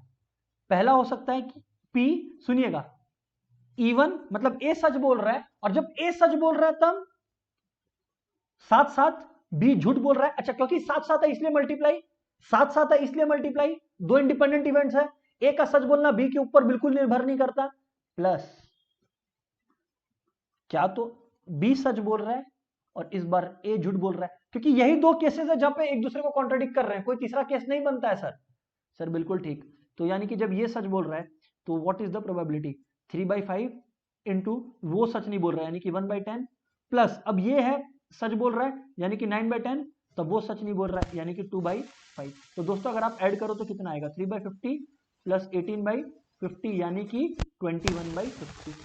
पहला हो सकता है कि पी, सुनिएगा, इवन मतलब ए सच बोल रहा है, और जब ए सच बोल रहा है तब साथ साथ बी झूठ बोल रहा है। अच्छा, क्योंकि साथ साथ है इसलिए मल्टीप्लाई, साथ साथ है इसलिए मल्टीप्लाई, दो इंडिपेंडेंट इवेंट्स है, ए का सच बोलना बी के ऊपर बिल्कुल निर्भर नहीं करता, प्लस क्या तो बी सच बोल रहा है और इस बार ए झूठ बोल रहा है, क्योंकि यही दो केसेस है जहां पे एक दूसरे को कॉन्ट्राडिक्ट कर रहे हैं, कोई तीसरा केस नहीं बनता है सर। सर बिल्कुल ठीक। तो यानी कि जब ये सच बोल रहा है तो what is the probability? 3/5 into वो सच नहीं बोल रहा है यानी कि 1/10, प्लस अब ये है सच बोल रहा है यानी कि 9/10, तब वो सच नहीं बोल रहा है यानी कि 2/5। तो दोस्तों अगर आप ऐड करो तो कितना आएगा? 3/50 प्लस 18/50 यानी कि 21/50।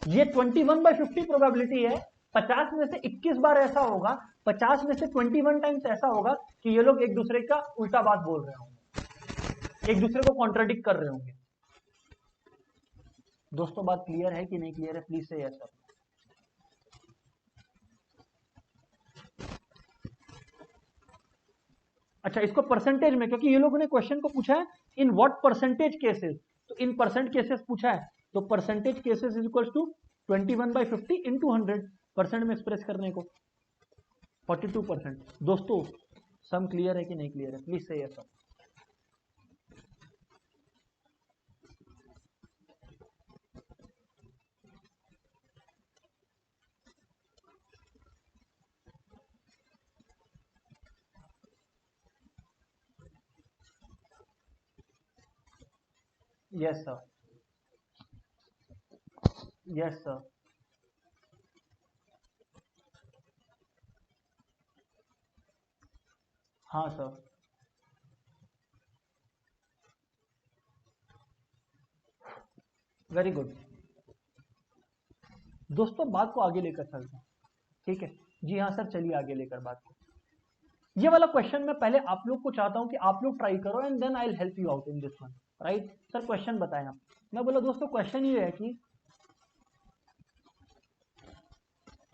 ये 21/50 प्रोबेबिलिटी है। 50 में से 21 बार ऐसा होगा, 50 में से 21 टाइम्स ऐसा होगा कि ये लोग एक दूसरे का उल्टा बात बोल रहे होंगे, एक दूसरे को कॉन्ट्राडिक्ट कर रहे होंगे। दोस्तों बात क्लियर है कि नहीं क्लियर है? प्लीज से यस सर। अच्छा, इसको परसेंटेज में, क्योंकि ये लोगों ने क्वेश्चन को पूछा है इन व्हाट परसेंटेज केसेस, तो इन परसेंट केसेस पूछा है, तो percentage cases is equal to 21/50 into 100, percent में एक्सप्रेस करने को 42%। दोस्तों सम क्लियर है कि नहीं क्लियर है? प्लीज से yes sir. Yes sir, yes sir, हाँ सर, वेरी गुड। दोस्तों बात को आगे लेकर चलते हैं, ठीक है? जी हाँ सर, चलिए आगे लेकर बात को। ये वाला क्वेश्चन मैं पहले आप लोग को चाहता हूं कि आप लोग ट्राई करो and then I will help you out in this one, right? Sir question बताएं आप। मैं बोला दोस्तों क्वेश्चन ये है कि,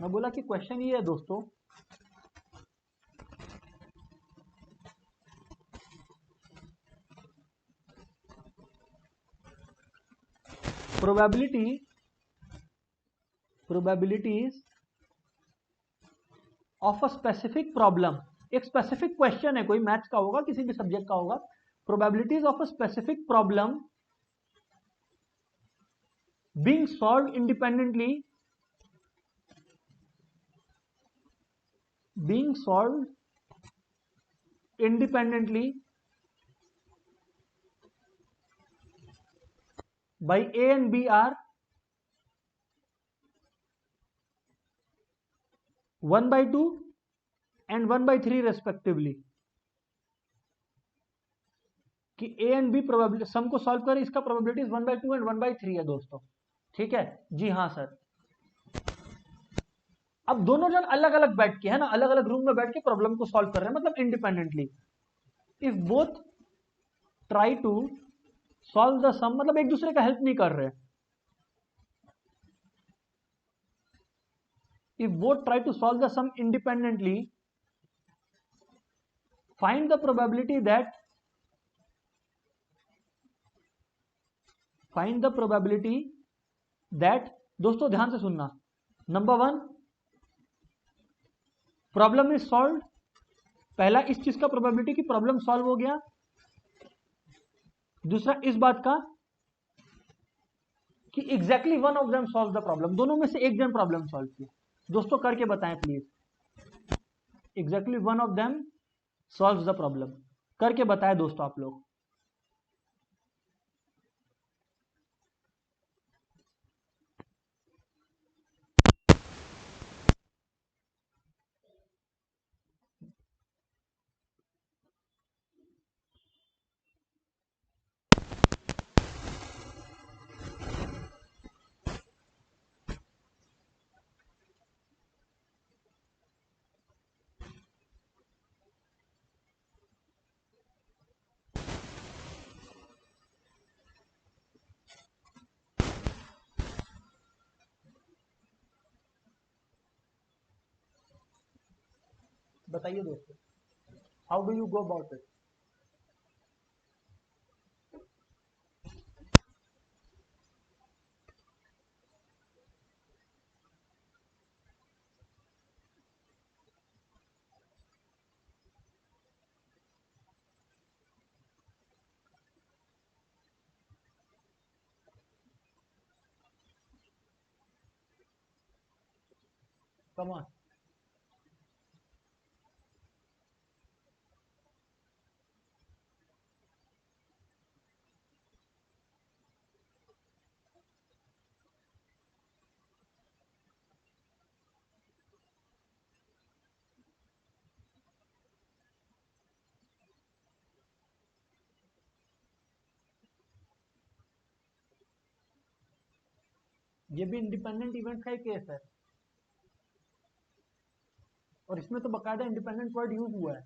मैं बोला कि क्वेश्चन ये है दोस्तों, probabilities of a specific problem. एक स्पेसिफिक क्वेश्चन है, कोई मैथ्स का होगा, किसी भी सब्जेक्ट का होगा। Probabilities of a specific problem being solved independently, being solved independently by A and B are 1/2 and 1/3 respectively। कि A एंड B प्रोबेबिलिटी सम को सॉल्व करें, इसका प्रोबेबिलिटीज 1/2 एंड 1/3 है दोस्तों, ठीक है? जी हाँ सर। अब दोनों जन अलग अलग बैठ के, है ना, अलग अलग रूम में बैठ के प्रॉब्लम को सॉल्व कर रहे हैं, मतलब independently. If both try to solve the sum, मतलब एक दूसरे का हेल्प नहीं कर रहे। If both try to solve the sum independently, find the probability that, find the probability that, दोस्तों ध्यान से सुनना। नंबर 1, प्रॉब्लम इज सॉल्व, पहला इस चीज का प्रोबेबिलिटी कि प्रॉब्लम सॉल्व हो गया। दूसरा इस बात का कि exactly one of them solve the problem, दोनों में से एक जन प्रॉब्लम सॉल्व किया। दोस्तों करके बताएं please, exactly one of them solve the problem, करके बताएं दोस्तों आप लोग। बताइए दोस्तों, how do you go about it? Come on. ये भी इंडिपेंडेंट इवेंट का ही केस है, और इसमें तो बकायदा इंडिपेंडेंट वर्ड यूज हुआ है।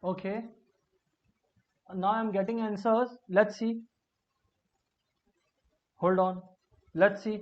Okay, now I'm getting answers. Let's see. Hold on. Let's see.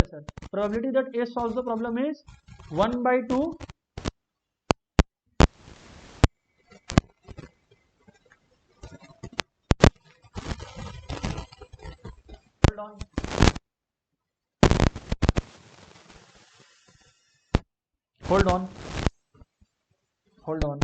Sir, probability that A solves the problem is 1 by 2 hold on, hold on, hold on.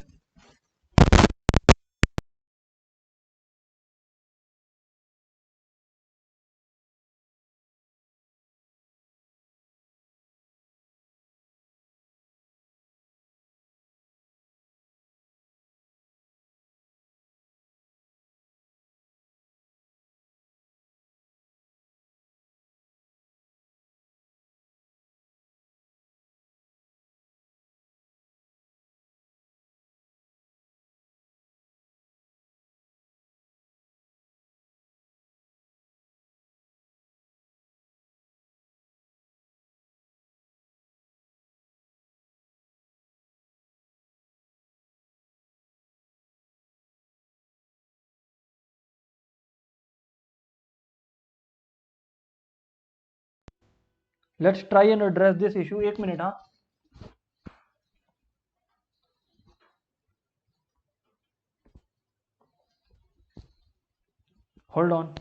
Let's try and address this issue. 1 minute, हाँ. Hold on.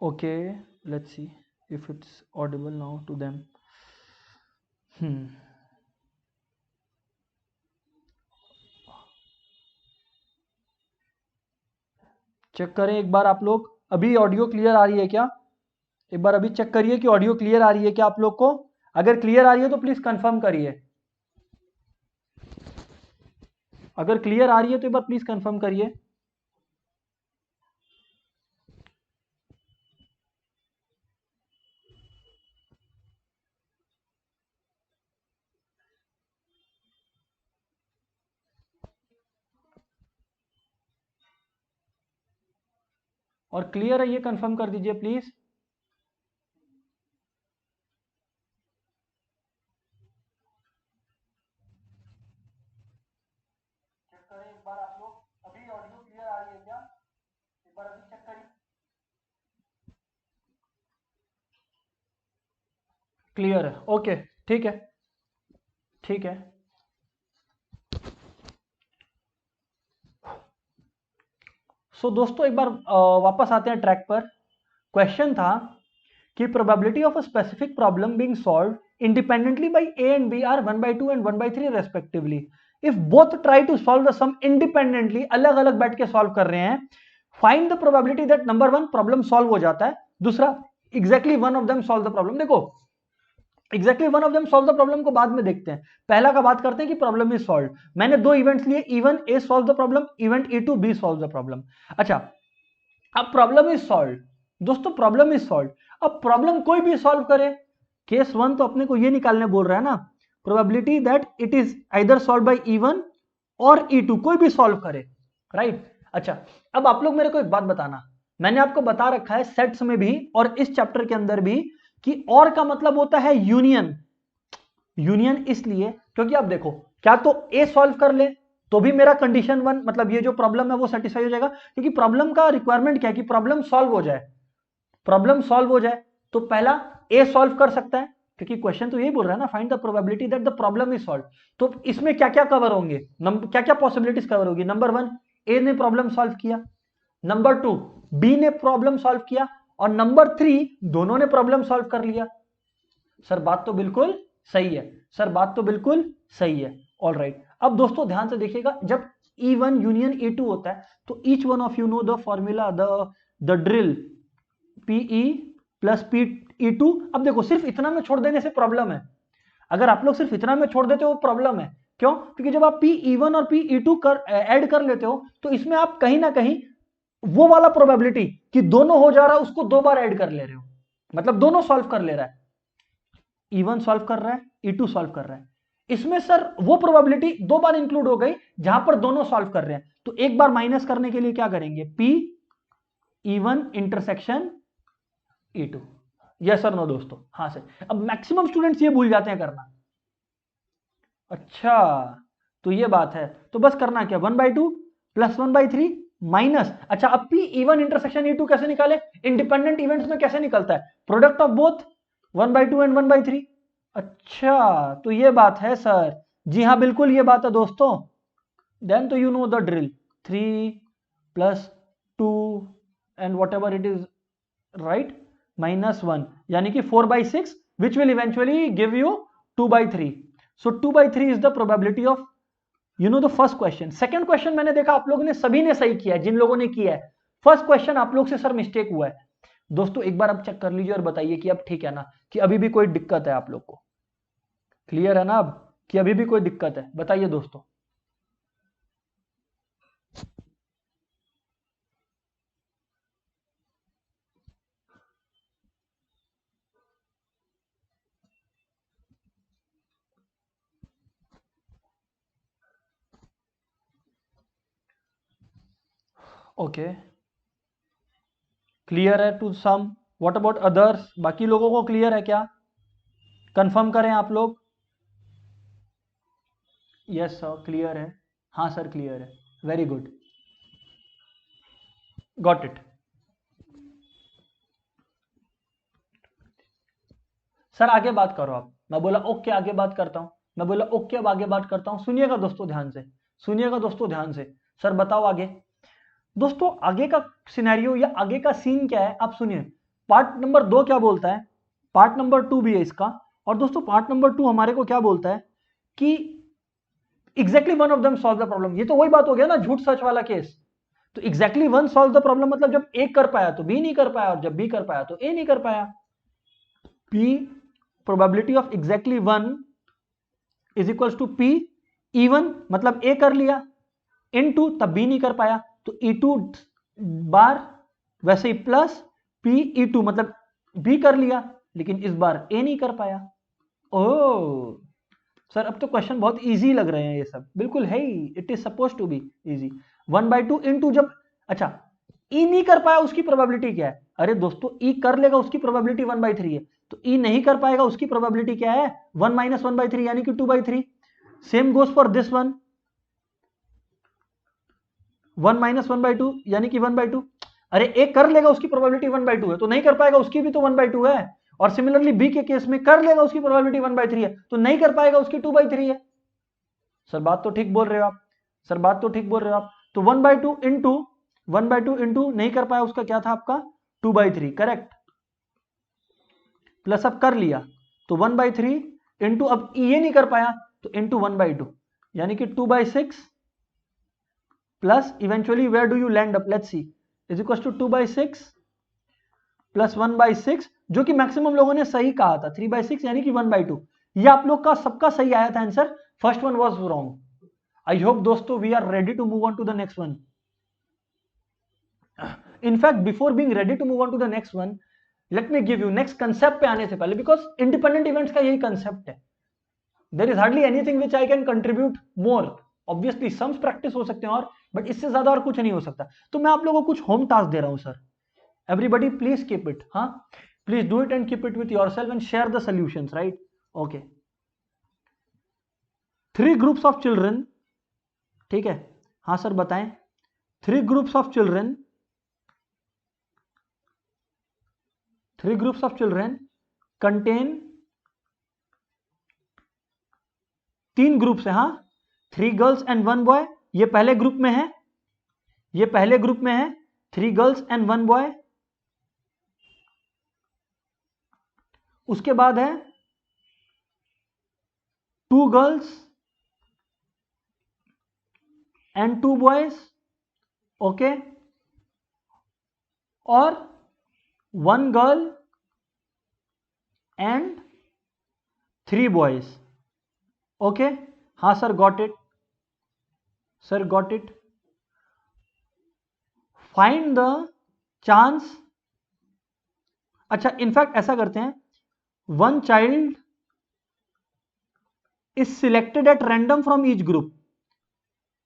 Okay, let's see if it's audible now to them. Check करें एक बार आप लोग, अभी audio clear आ रही है क्या? एक बार अभी चेक करिए कि ऑडियो क्लियर आ रही है क्या आप लोग को? अगर क्लियर आ रही है तो प्लीज कंफर्म करिए, अगर क्लियर आ रही है तो एक बार प्लीज कंफर्म करिए। और क्लियर है ये कंफर्म कर दीजिए प्लीज। चेक करें एक बार आप लोग, अभी ऑडियो क्लियर आ रही है क्या, एक बार अभी चेक करिए। क्लियर है, ओके ठीक है, ठीक है। सो दोस्तों एक बार वापस आते हैं ट्रैक पर। क्वेश्चन था कि probability of a specific problem being solved independently by A and B are 1/2 and 1/3 respectively. If both try to solve the sum independently, अलग अलग बैठ के सॉल्व कर रहे हैं, find the probability that number 1 problem solve हो जाता है, दूसरा exactly one of them solve the problem। देखो exactly one of them solve the problem को बाद में देखते हैं, पहला का बात करते हैं कि प्रॉब्लम इज सॉल्व। मैंने दो इवेंट्स लिए, event A solve the problem, event E2 B solve the problem. अच्छा अब प्रॉब्लम इज सॉल्व, दोस्तों प्रॉब्लम इज सॉल्व। अब प्रॉब्लम कोई भी सॉल्व करे, केस 1 तो अपने को ये निकालने बोल रहा है ना, probability that it is either solve by E1 और E2, कोई भी सॉल्व करे, राइट। अच्छा अब आप लोग मेरे को एक बात बताना, मैंने आपको बता रखा है सेट्स में भी और इस चैप्टर के अंदर भी कि और का मतलब होता है यूनियन। यूनियन इसलिए क्योंकि आप देखो, क्या तो ए सॉल्व कर ले तो भी मेरा कंडीशन 1 मतलब ये जो प्रॉब्लम है वो सेटिस्फाई हो जाएगा, क्योंकि प्रॉब्लम का रिक्वायरमेंट क्या है कि प्रॉब्लम सॉल्व हो जाए, प्रॉब्लम सॉल्व हो जाए। तो पहला ए सॉल्व कर सकता है, क्योंकि क्वेश्चन तो यही बोल रहा है ना, find the probability that the problem is solve. तो इसमें क्या क्या कवर होंगे, क्या क्या पॉसिबिलिटीज कवर होगी। नंबर 1 ए ने प्रॉब्लम सॉल्व किया, नंबर 2 बी ने प्रॉब्लम सॉल्व किया, और नंबर 3 दोनों ने प्रॉब्लम सॉल्व कर लिया। सर बात तो बिल्कुल सही है, सर बात तो बिल्कुल सही है, ऑल राइट। अब दोस्तों ध्यान से देखिएगा, जब E1 यूनियन E2 होता है तो each one of you know the formula, the drill, PE plus PE2। अब देखो सिर्फ इतना में छोड़ देने से प्रॉब्लम है, अगर आप लोग सिर्फ इतना में छोड़ देते हो प्रॉब्लम है। क्यों? क्योंकि जब आप PE1 और PE2 ऐड कर लेते हो तो इसमें आप कहीं ना कहीं वो वाला प्रोबेबिलिटी कि दोनों हो जा रहा है उसको दो बार ऐड कर ले रहे हो, मतलब दोनों सॉल्व कर ले रहा है, E1 सॉल्व कर रहा है, E2 सॉल्व कर रहा है। इसमें सर वो प्रोबेबिलिटी दो बार इंक्लूड हो गई जहां पर दोनों सॉल्व कर रहे हैं, तो एक बार माइनस करने के लिए क्या करेंगे, P E1 intersection E2। Yes और नो दोस्तों, हाँ सर। अब मैक्सिमम स्टूडेंट्स ये भूल जाते हैं करना। अच्छा तो ये बात है, तो बस करना क्या, 1/2 प्लस 1/3 माइनस। अच्छा अब P E1 इंटरसेक्शन E2 कैसे निकाले, इंडिपेंडेंट इवेंट्स में कैसे निकलता है, प्रोडक्ट ऑफ बोथ 1/2 एंड 1/3। अच्छा तो ये बात है सर, जी हाँ बिल्कुल ये बात है दोस्तों। देन तो you know the drill, 3 plus 2 and what ever it is, right, -1 यानी कि 4/6 which will eventually give you 2/3। So 2/3 is the probability of, you know the first question. Second question मैंने देखा आप लोगों ने सभी ने सही किया है, जिन लोगों ने किया है। फर्स्ट क्वेश्चन आप लोग से सर मिस्टेक हुआ है दोस्तों, एक बार आप चेक कर लीजिए और बताइए कि अब ठीक है ना, कि अभी भी कोई दिक्कत है आप लोग को, क्लियर है ना अब, कि अभी भी कोई दिक्कत है, बताइए दोस्तों। ओके क्लियर है to some, what about others, बाकी लोगों को क्लियर है क्या, कंफर्म करें आप लोग। यस सर क्लियर है, हाँ सर क्लियर है, very good, got it. Sir आगे बात करो आप, मैं बोला ओके आगे बात करता हूं, मैं बोला ओके अब आगे बात करता हूं। सुनिएगा दोस्तों ध्यान से, सुनिएगा दोस्तों ध्यान से, सर बताओ आगे। दोस्तों आगे का सिनेरियो या आगे का सीन क्या है आप सुनिए। पार्ट नंबर 2 क्या बोलता है, पार्ट नंबर 2 भी है इसका, और दोस्तों पार्ट नंबर 2 हमारे को क्या बोलता है कि exactly one of them solve the problem. ये तो वही बात हो गया ना, झूठ सच वाला केस। तो exactly one solve the problem मतलब जब ए कर पाया तो बी नहीं कर पाया, और जब बी कर पाया तो ए नहीं कर पाया। P probability of exactly 1 is equal to P E1 मतलब ए कर लिया, इनटू तब बी नहीं कर पाया तो E2 बार, वैसे ही प्लस पी E2 मतलब बी कर लिया लेकिन इस बार ए नहीं कर पाया। ओह सर अब तो क्वेश्चन बहुत इजी लग रहे हैं ये सब, बिल्कुल है ही, it is suppose to be easy. 1/2 into जब, अच्छा ई नहीं कर पाया उसकी प्रोबेबिलिटी क्या है? अरे दोस्तों ई कर लेगा उसकी प्रोबेबिलिटी 1/3 है, तो ई नहीं कर पाएगा उसकी प्रोबेबिलिटी क्या है? 1 - 1/3 यानी कि 2/3। Same goes for this one, 1 - 1/2 यानी कि 1/2। अरे ए कर लेगा उसकी प्रोबेबिलिटी 1/2 है, तो नहीं कर पाएगा उसकी भी तो 1/2 है। और सिमिलरली बी के केस में कर लेगा उसकी प्रोबेबिलिटी 1/3 है, तो नहीं कर पाएगा उसकी 2/3 है। सर बात तो ठीक बोल रहे हो आप, सर बात तो ठीक बोल रहे हो आप। तो 1/2 इंटू 1/2 इंटू नहीं कर पाया उसका क्या था आपका 2/3, करेक्ट। प्लस अब कर लिया तो 1/3 इंटू अब ये नहीं कर पाया तो इंटू 1/2 यानी कि 2/6 plus eventually where do you land up, let's see, is equal to 2/6 plus 1/6, जो कि मैक्सिमम लोगों ने सही कहा था 3/6 यानी कि 1/2। ये आप लोग का सबका सही आया था answer, first one was wrong. I hope दोस्तों we are ready to move on to the next one. In fact before being ready to move on to the next one, let me give you next concept पे आने से पहले, because independent events का यही concept है, there is hardly anything which I can contribute more. Obviously sums practice हो सकते हैं और, बट इससे ज्यादा और कुछ नहीं हो सकता। तो मैं आप लोगों को कुछ होम टास्क दे रहा हूं sir, everybody please keep it, huh? Please do it and keep it with yourself and share the solutions, right? Okay, 3 groups of children, ठीक है, हाँ सर बताएं। 3 groups of children, 3 groups of children contain, 3 groups है, हाँ, 3 girls and 1 boy, ये पहले group में है, ये पहले ग्रुप में है, 3 गर्ल्स एंड 1 बॉय। उसके बाद है 2 गर्ल्स एंड 2 बॉयज, ओके, और 1 गर्ल एंड 3 बॉयज, ओके। हाँ sir got it, sir got it. Find the chance, अच्छा इनफैक्ट ऐसा करते हैं, 1 child is selected at random from each group,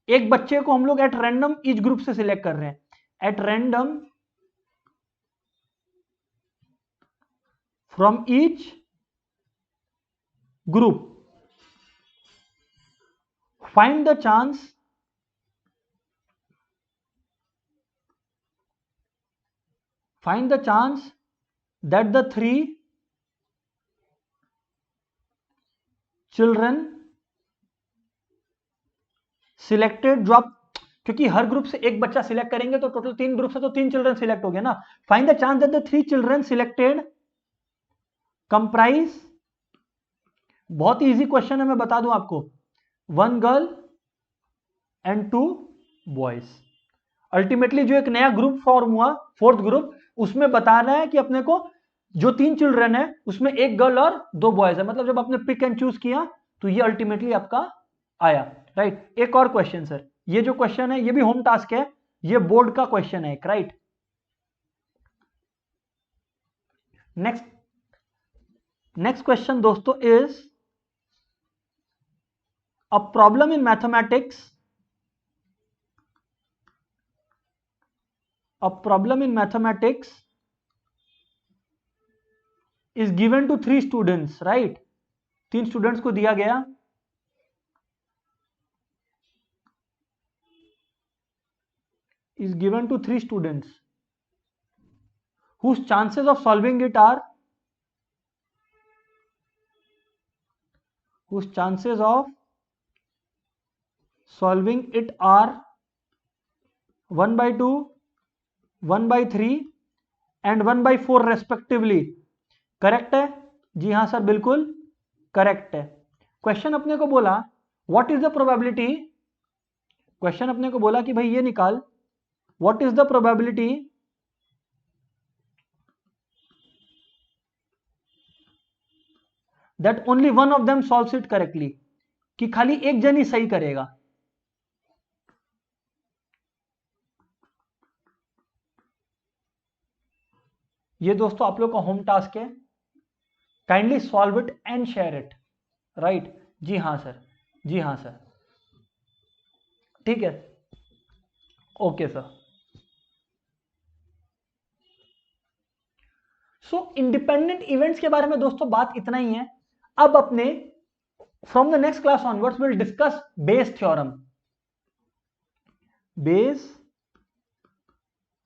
एक बच्चे को हम लोग एट रैंडम ईच ग्रुप से सिलेक्ट कर रहे हैं, at random from each group. Find the chance that the 3 children selected, जो आप, क्योंकि हर ग्रुप से एक बच्चा सिलेक्ट करेंगे तो टोटल 3 ग्रुप से तो 3 चिल्ड्रन सिलेक्ट हो गए ना। Find the chance that the 3 children selected comprise, बहुत ही इजी क्वेश्चन है, मैं बता दूं आपको, 1 गर्ल एंड 2 बॉयज। अल्टीमेटली जो एक नया ग्रुप फॉर्म हुआ, 4th ग्रुप, उसमें बताना है कि अपने को जो 3 चिल्ड्रन है उसमें 1 गर्ल और 2 बॉयज है, मतलब जब आपने पिक एंड चूज किया तो ये अल्टीमेटली आपका आया, राइट। एक और क्वेश्चन सर, ये जो क्वेश्चन है ये भी होम टास्क है, ये बोर्ड का क्वेश्चन है, राइट। नेक्स्ट क्वेश्चन दोस्तों is a problem in mathematics, a problem in mathematics is given to 3 students, right? 3 students को दिया गया, is given to 3 students whose chances of solving it are, whose chances of solving it are 1/2, 1/3 and 1/4 respectively. Correct है जी, हाँ sir बिल्कुल correct है। Question अपने को बोला what is the probability, question अपने को बोला कि भाई ये निकाल, what is the probability that only one of them solves it correctly, कि खाली एक जन ही सही करेगा। ये दोस्तों आप लोग का होम टास्क है, kindly solve it and share it, right? जी हाँ सर, जी हाँ सर, ठीक है, okay sir. So independent events के बारे में दोस्तों बात इतना ही है। अब अपने from the next class onwards will discuss Bayes theorem. Bayes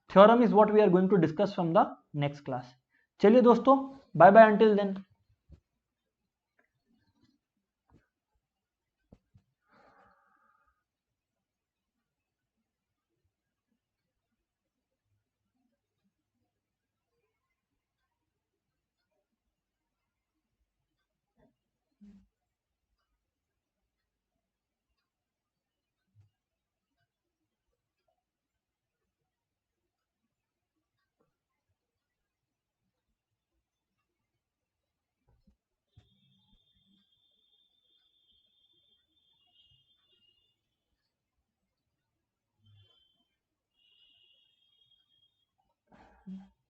theorem is what we are going to discuss from the next class. चलिए दोस्तों, बाय बाय अंटिल देन।